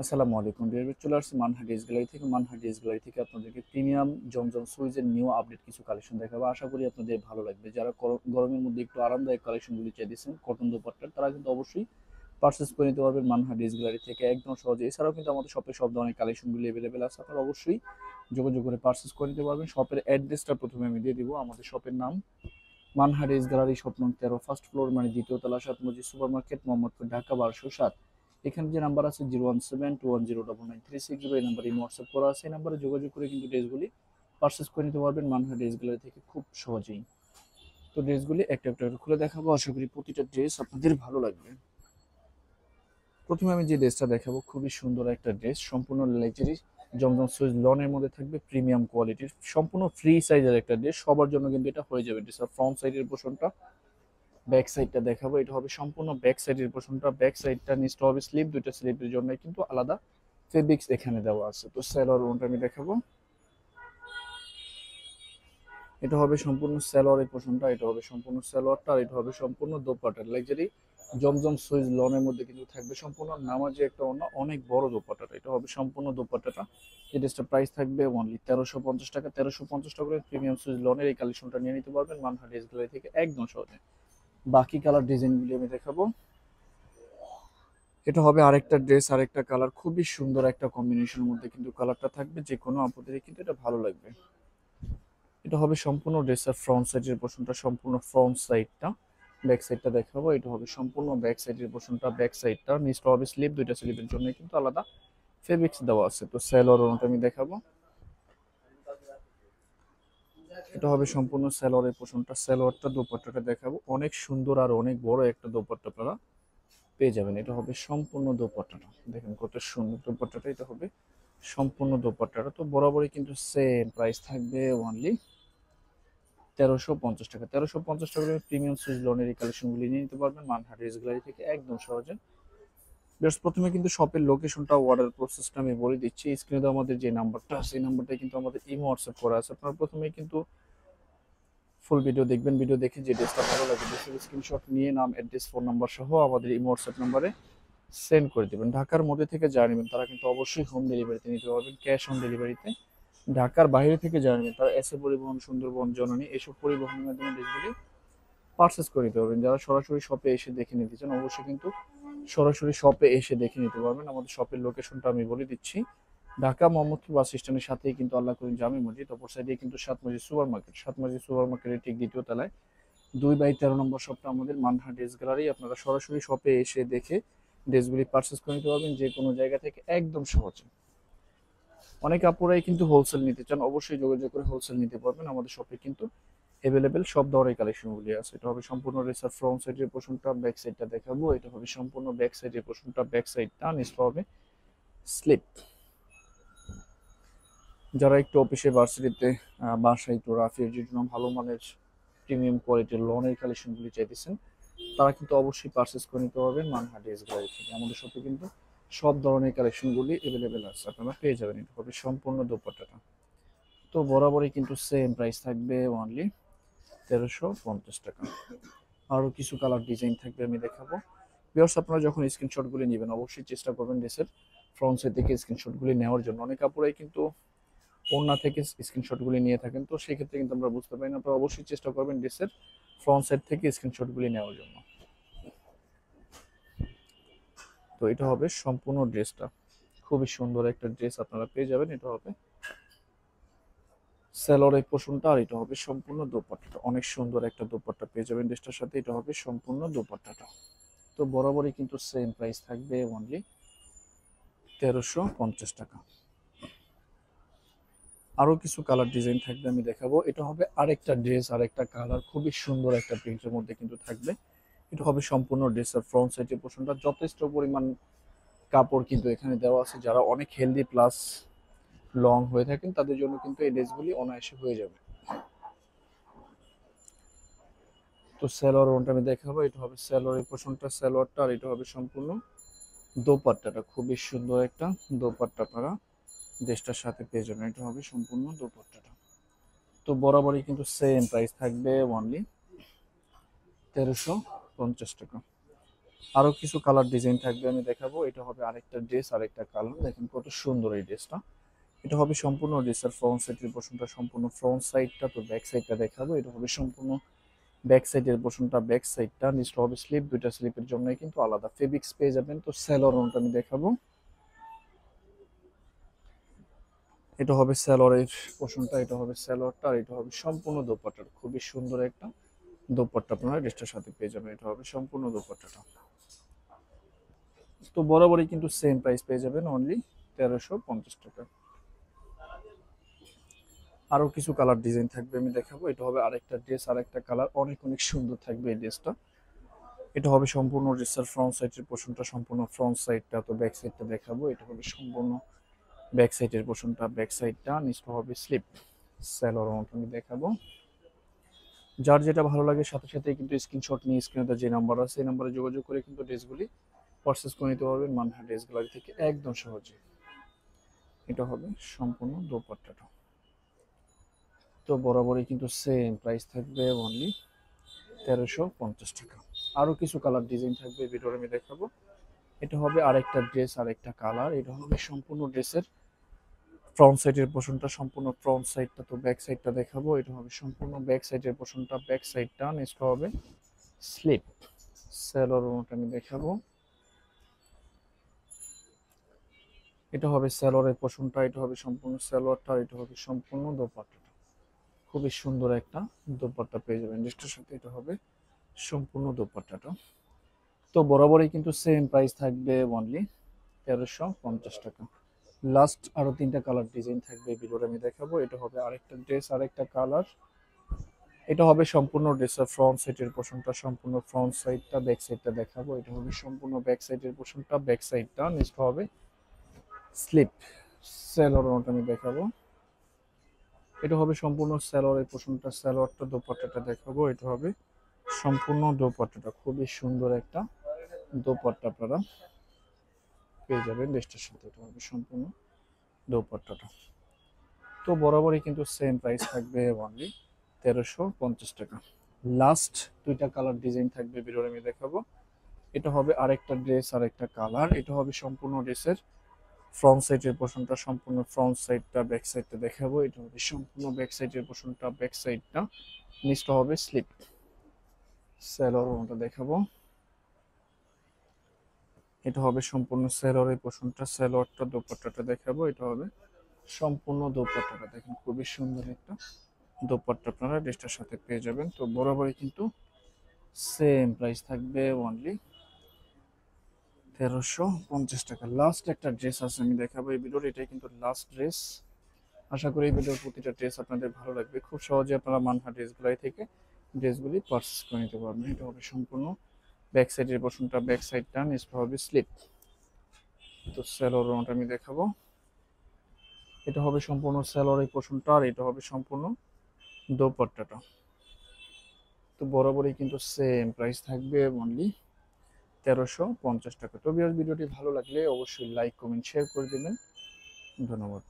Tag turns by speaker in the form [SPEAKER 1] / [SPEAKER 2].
[SPEAKER 1] আসসালামু আলাইকুম dear viewer, চলে আসছি মানহা ড্রেস গ্যালারি থেকে। মানহা ড্রেস গ্যালারি থেকে আপনাদেরকে প্রিমিয়াম জমজম সুইজের নিউ আপডেট কিছু কালেকশন দেখাবো। আশা করি আপনাদের ভালো লাগবে। যারা গরমের মধ্যে একটু আরামদায়ক কালেকশনগুলি চাইতেছেন কটন দোপাট্টার, তারা কিন্তু অবশ্যই পারচেস করে নিতে পারবেন মানহা ড্রেস গ্যালারি থেকে একদম সহজে। এছাড়াও কিন্তু আমাদের শপে সব ধরনের কালেকশনগুলি অ্যাভেলেবেল আছে, আপনারা অবশ্যই যোগাযোগ করে পারচেস করে নিতে পারবেন। শপের অ্যাড্রেসটা প্রথমে আমি দিয়ে দিব। আমাদের শপের নাম মানহা ড্রেস গ্যালারি, শপ নং 13, ফার্স্ট ফ্লোর মানে দ্বিতীয় তলা, সাত মসজিদ সুপার মার্কেট, মোহাম্মদপুর, ঢাকা 1207। এখানে যে নাম্বার আছে 01721099360, এই নাম্বারে হোয়াটসঅ্যাপ করা আছে। এই নাম্বারে যোগাযোগ করে কিন্তু ড্রেসগুলি পারচেস করে নিতে পারবেন মানহা ড্রেস গ্যালারি থেকে খুব সহজেই। তো ড্রেসগুলি একটা একটা করে খুলে দেখাবো, আশা করি প্রতিটা ড্রেস আপনাদের ভালো লাগবে। প্রথমে আমি যে ড্রেসটা দেখাবো, খুবই সুন্দর একটা ড্রেস, সম্পূর্ণ লেজারি জমজম সুইজ লনের মধ্যে থাকবে, প্রিমিয়াম কোয়ালিটির, সম্পূর্ণ ফ্রি সাইজের একটা ড্রেস। সবার জন্য কিন্তু এটা হয়ে যাবে। ড্রেসের ফ্রন্ট সাইডের পোর্শনটা, ব্যাক সাইডটা দেখাবো। এটা হবে সম্পূর্ণ ব্যাক সাইডের পোর্শনটা। ব্যাক সাইডটা নিচটা হবে স্লিপ, দুইটা স্লিপের জন্য কিন্তু আলাদা ফেব্রিক্স এখানে দেওয়া আছে। তো সেলর ওনটা আমি দেখাবো। এটা হবে সম্পূর্ণ সালোয়ারের পোর্শনটা, এটা হবে সম্পূর্ণ সালোয়ারটা, আর এটা হবে সম্পূর্ণ দোপাট্টা। লাক্সারি জমজম সুইজ লনের মধ্যে কিন্তু থাকবে সম্পূর্ণ নামাজি একটা অন্য অনেক বড় দোপাট্টাটা। এটা হবে সম্পূর্ণ দোপাট্টাটা। এই ড্রেসটা প্রাইস থাকবে অনলি 1350 টাকা। 1350 টাকা করে প্রিমিয়াম সুইজ লনের এই কালেকশনটা নিয়ে নিতে পারবেন মানহা ড্রেস গ্যালারি থেকে একদম সহজে। বাকি কালার ডিজাইনগুলি আমি দেখাবো। এটা হবে আরেকটা ড্রেস, আরেকটা কালার, খুবই সুন্দর একটা কম্বিনেশনের মধ্যে কিন্তু কালারটা থাকবে। যে কোনো আপুদের কিন্তু এটা ভালো লাগবে। এটা হবে সম্পূর্ণ ড্রেসের ফ্রন্ট সাইডের পোর্শনটা, সম্পূর্ণ ফ্রন্ট সাইডটা। ব্যাক সাইডটা দেখাবো। এটা হবে সম্পূর্ণ ব্যাক সাইডের পোর্শনটা, ব্যাক সাইডটা। নিচটা হবে স্লিপ, দুইটা স্লিপের জন্য কিন্তু আলাদা ফেব্রিক্স দেওয়া আছে। তো সেলোয়ার ওনাটা আমি দেখাবো। এটা হবে সম্পূর্ণ সেলোয়ারের পোর্শনটা, সেলোয়ারটা দোপাট্টাটা দেখাবো। অনেক সুন্দর আর অনেক বড় একটা দোপাট্টা আপনারা পেয়ে যাবেন। এটা হবে সম্পূর্ণ দোপাট্টাটা, দেখেন কত সুন্দর দোপাট্টাটা। এটা হবে সম্পূর্ণ দোপাট্টাটা। তো বরাবরই কিন্তু সেম প্রাইস থাকবে অনলি 1350 টাকা। 1350 টাকা প্রিমিয়াম সুইস লনের এই কালেকশনগুলি নিয়ে নিতে পারবেন মানহা ড্রেস গ্যালারি থেকে একদম সহজে। বেশ, প্রথমে কিন্তু শপের লোকেশনটা, অর্ডার প্রসেসটা আমি বলে দিচ্ছি। স্ক্রিনে তো আমাদের যে নাম্বারটা, সেই নাম্বারটা কিন্তু আমাদের ইমো হোয়াটসঅ্যাপ করা আছে। আপনারা প্রথমেই কিন্তু ফুল ভিডিও দেখবেন। ভিডিও দেখে যে ড্রেসটা ভালো লাগে ড্রেসের স্ক্রিনশট নিয়ে নাম, অ্যাড্রেস, ফোন নাম্বার সহ আমাদের ইমো হোয়াটসঅ্যাপ নাম্বারে সেন্ড করে দেবেন। ঢাকার মধ্যে থেকে যারা নেবেন তারা কিন্তু অবশ্যই হোম ডেলিভারিতে নিতে পারবেন, ক্যাশ অন ডেলিভারিতে। ঢাকার বাইরে থেকে যারা নেবেন তারা এসএ পরিবহন, সুন্দরবন, জননী এসব পরিবহনের মাধ্যমে ড্রেসগুলি পারচেস করে নিতে পারবেন। যারা সরাসরি শপে এসে দেখে নিতে চান অবশ্যই কিন্তু সরাসরি শপে এসে দেখে নিতে পারবেন। আমাদের শপের লোকেশনটা আমি বলে দিচ্ছি। ঢাকা মোহাম্মদপুর বাস স্ট্যান্ডের সাথেই কিন্তু আল্লাহ করিম জামে মসজিদ, অপর সাইডে কিন্তু সাত মসজিদ সুপার মার্কেট। সাত মসজিদ সুপার মার্কেটের ঠিক দ্বিতীয় তলায় 2/13 নম্বর শপটা আমাদের মানহা ড্রেস গ্যালারি। আপনারা সরাসরি শপে এসে দেখে ড্রেসগুলি পারচেস করে নিতে পারবেন যে কোনো জায়গা থেকে একদম সহজে। অনেক আপুরাই কিন্তু হোলসেল নিতে চান, অবশ্যই যোগাযোগ করে হোলসেল নিতে পারবেন। আমাদের শপে কিন্তু অ্যাভেলেবেল সব ধরনের কালেকশনগুলি আছে। এটা হবে সম্পূর্ণ ড্রেসের ফ্রন্ট সাইডের পোর্শনটা, ব্যাক সাইডটা দেখাবো। এটা হবে সম্পূর্ণ ব্যাক সাইডের পোর্শনটা, ব্যাক সাইডটা। নিচটা হবে স্লিপ। যারা একটু অফিসে, ভার্সিটিতে, বাসায় একটু রাফির জন্য ভালো মানের প্রিমিয়াম কোয়ালিটির লনের কালেকশনগুলি চাইতেছেন, তারা কিন্তু অবশ্যই পারচেস করে নিতে পারবেন মানহা ড্রেস গ্যালারি থেকে। আমাদের শপে কিন্তু সব ধরনের কালেকশনগুলি অ্যাভেলেবেল আছে, আপনারা পেয়ে যাবেন। এটা হবে সম্পূর্ণ দোপাট্টাটা। তো বরাবরই কিন্তু সেম প্রাইস থাকবে অনলি 1350 টাকা। আরও কিছু কালার ডিজাইন থাকবে, আমি দেখাবো। ভিউয়ার্স, আপনারা যখন স্ক্রিনশটগুলি নেবেন অবশ্যই চেষ্টা করবেন ড্রেসের ফ্রন্ট সাইড থেকে স্ক্রিনশটগুলি নেওয়ার জন্য। অনেক কাপড়াই কিন্তু ওড়না থেকে স্ক্রিনশটগুলি নিয়ে থাকেন, তো সেক্ষেত্রে কিন্তু আমরা বুঝতে পারি না। আপনারা অবশ্যই চেষ্টা করবেন ড্রেসের ফ্রন্ট সাইড থেকে স্ক্রিনশটগুলি নেওয়ার জন্য। তো এটা হবে সম্পূর্ণ ড্রেসটা, খুবই সুন্দর একটা ড্রেস আপনারা পেয়ে যাবেন। এটা হবে সেলোয়ারের পোর্শনটা, আর এটা হবে সম্পূর্ণ দোপাট্টাটা। অনেক সুন্দর একটা দোপাট্টা পেয়ে যাবেন ড্রেসটার সাথে। এটা হবে সম্পূর্ণ দোপাট্টাটা। তো বরাবরই কিন্তু সেম প্রাইস থাকবে অনলি 1350 টাকা। আরো কিছু কালার ডিজাইন থাকবে, আমি দেখাবো। এটা হবে আরেকটা ড্রেস, আরেকটা কালার, খুবই সুন্দর একটা প্রিন্টের মধ্যে কিন্তু থাকবে। এটা হবে সম্পূর্ণ ড্রেসের ফ্রন্ট সাইডের পোর্শনটা। যথেষ্ট পরিমাণ কাপড় কিন্তু এখানে দেওয়া আছে। যারা অনেক হেলদি প্লাস লং হয়ে থাকেন তাদের জন্য কিন্তু এই ড্রেসগুলি অনায়াসে হয়ে যাবে। তো সালোয়ার ওনটা আমি দেখাবো। এটা হবে সালোয়ারের পোর্শনটা, সালোয়ারটা, আর এটা হবে সম্পূর্ণ দোপাট্টাটা। খুবই সুন্দর একটা দোপাট্টা আপনারা ড্রেসটার সাথে পেয়ে যাবেন। এটা হবে সম্পূর্ণ দোপাট্টাটা। তো বরাবরই কিন্তু সেম প্রাইস থাকবে অনলি 1350 টাকা। আরো কিছু কালার ডিজাইন থাকবে আমি দেখাবো। এটা হবে আরেকটা ড্রেস, আরেকটা কালার। দেখেন কত সুন্দর এই ড্রেসটা। এটা হবে সম্পূর্ণ ড্রেসের ফ্রন্ট সাইডের পোর্শনটা, সম্পূর্ণ ফ্রন্ট সাইডটা। তো ব্যাক সাইডটা দেখাবো। এটা হবে সম্পূর্ণ ব্যাক সাইডের পোর্শনটা, ব্যাক সাইডটা। নিচটা হবে স্লিপ, দুইটা স্লিপের জন্য কিন্তু আলাদা ফেব্রিক্স পেয়ে যাবেন। তো স্যালোয়ারটা আমি দেখাবো। এটা হবে স্যালোয়ারের পোর্শনটা, এটা হবে স্যালোয়ারটা, আর এটা হবে সম্পূর্ণ দোপাট্টার। খুবই সুন্দর একটা দোপাট্টা আপনারা ড্রেসটার সাথে পেয়ে যাবেন। এটা হবে সম্পূর্ণ দোপাট্টাটা। তো বরাবরই কিন্তু সেম প্রাইস পেয়ে যাবেন, অনলি 1350 টাকা। আরো কিছু কালার ডিজাইন থাকবে আমি দেখাবো। এটা হবে আরেকটা ড্রেস, আরেকটা কালার। অনেক অনেক সুন্দর থাকবে এই ড্রেসটা। এটা হবে সম্পূর্ণ ড্রেসের ফ্রন্ট সাইডের পোর্শনটা, সম্পূর্ণ ফ্রন্ট সাইডটা। তো ব্যাক সাইডটা দেখাবো। এটা হবে সম্পূর্ণ ব্যাক সাইডের পোর্শনটা, ব্যাক সাইডটা। নিচটা হবে স্লিপ, স্যালোয়ার আমি দেখাবো। যার যেটা ভালো লাগে সাথে সাথে কিন্তু স্ক্রিনশট নিয়ে স্ক্রিনে যে নাম্বার আছে এই নাম্বারে যোগাযোগ করে কিন্তু ড্রেসগুলি পারচেজ করে নিতে পারবেন মানহা ড্রেস গ্যালারি থেকে একদম সহজে। এটা হবে সম্পূর্ণ দোপাট্টাটা। তো বরাবরই কিন্তু সেম প্রাইস থাকবে, অনলি 1350 টাকা। আরো কিছু কালার ডিজাইন থাকবে, ভিডিওতে আমি দেখাবো। এটা হবে আরেকটা ড্রেস, আরেকটা কালার। এটা হবে সম্পূর্ণ ড্রেসের ফ্রন্ট সাইডের পোর্শনটা, সম্পূর্ণ ফ্রন্ট সাইডটা। তো ব্যাক সাইডটা দেখাবো। এটা হবে সম্পূর্ণ ব্যাক সাইডের পোর্শনটা, ব্যাক সাইডটা। নেক্সট হবে স্লিপ, স্যালোয়ারটা আমি দেখাবো। এটা হবে স্যালোয়ারের পোর্শনটা, এটা হবে সম্পূর্ণ স্যালোয়ারটা, এটা হবে সম্পূর্ণ দোপাট্টাটা। খুবই সুন্দর একটা দোপাট্টা পেয়ে যাবেন ড্রেসটার সাথে। এটা হবে সম্পূর্ণ দোপাট্টাটা। তো বরাবরই কিন্তু সেম প্রাইস থাকবে, অনলি 1350 টাকা। লাস্ট আরো তিনটা কালার ডিজাইন থাকবে, ভিডিওটা আমি দেখাবো। এটা হবে আরেকটা ড্রেস, আরেকটা কালার। এটা হবে সম্পূর্ণ ড্রেসের ফ্রন্ট সাইডের পোর্শনটা, সম্পূর্ণ ফ্রন্ট সাইডটা। ব্যাক সাইডটা দেখাবো। এটা হবে সম্পূর্ণ ব্যাক সাইডের পোর্শনটা, ব্যাক সাইডটা। নেক্সট হবে স্লিপ, স্যালোয়ারটা আমি দেখাবো। এটা হবে সম্পূর্ণ স্যালোয়ারের পোর্শনটা, স্যালোয়ারটা। দোপাট্টাটা দেখাবো। এটা হবে সম্পূর্ণ দোপাট্টাটা। খুবই সুন্দর একটা দোপাট্টা আপনারা পেয়ে যাবেন ড্রেসটার সাথে। এটা হবে সম্পূর্ণ দোপাট্টাটা। তো বরাবরই কিন্তু সেম প্রাইস থাকবে, অনলি 1350 টাকা। লাস্ট দুইটা কালার ডিজাইন থাকবে, ভিডিওতে আমি দেখাবো। এটা হবে আরেকটা ড্রেস, আরেকটা কালার। এটা হবে সম্পূর্ণ ড্রেসের ফ্রন্ট সাইডের পোর্শনটা, সম্পূর্ণ ফ্রন্ট সাইডটা। ব্যাক সাইডটা দেখাবো। এটা হবে সম্পূর্ণ ব্যাক সাইডের পোর্শনটা, ব্যাক সাইডটা। নিচটা হবে স্লিপ, স্যালোয়ারটা দেখাবো। এটা হবে সম্পূর্ণ স্যালোয়ারের পোর্শনটা, স্যালোয়ারটা। দোপাট্টাটা দেখাবো। এটা হবে সম্পূর্ণ দোপাট্টাটা। দেখেন খুবই সুন্দর একটা দোপাট্টা আপনারা ড্রেসটার সাথে পেয়ে যাবেন। তো বরাবরই কিন্তু সেম প্রাইস থাকবে, অনলি 1350 টাকা। লাস্ট একটা ড্রেস আছে আমি দেখাবো এই ভিডিওর। এটাই কিন্তু লাস্ট ড্রেস। আশা করি এই ভিডিওর প্রতিটা ড্রেস আপনাদের ভালো লাগবে। খুব সহজে আপনারা মানহা ড্রেস গ্যালারি থেকে ড্রেসগুলি পারচেজ করে নিতে পারবেন। এটা হবে সম্পূর্ণ ব্যাক সাইডের পোর্শনটা, ব্যাক সাইডটা। নেক্সট হবে স্লিপ। তো স্যালোয়ারটা আমি দেখাবো। এটা হবে সম্পূর্ণ স্যালোয়ারের পোর্শনটা, আর এটা হবে সম্পূর্ণ দোপাট্টাটা। তো বরাবরই কিন্তু সেম প্রাইস থাকবে, অনলি 1350 টাকা। তো ভিউয়ার্স, ভিডিওটি ভালো লাগলে অবশ্যই লাইক, কমেন্ট, শেয়ার করে দিবেন। ধন্যবাদ।